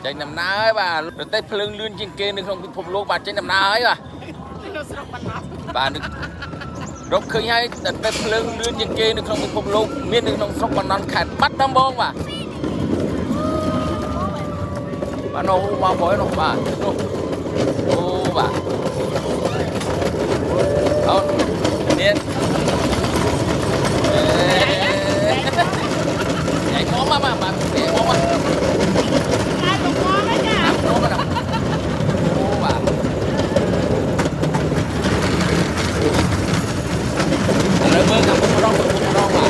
chạy nằm ná ấy bà tay phơi lươn trên kia được không phục lúa bà chạy nằm ná ấy bà được rốt khơi hay tay phơi lươn trên kia được không phục lúa miên được không sọc bà non khát bắt đâm bông bà nó bao bói nó bà ô bà không điên nhảy móm mà bà nhảy móm mà nó mà đâu ô bà rồi mưa gặp một con bà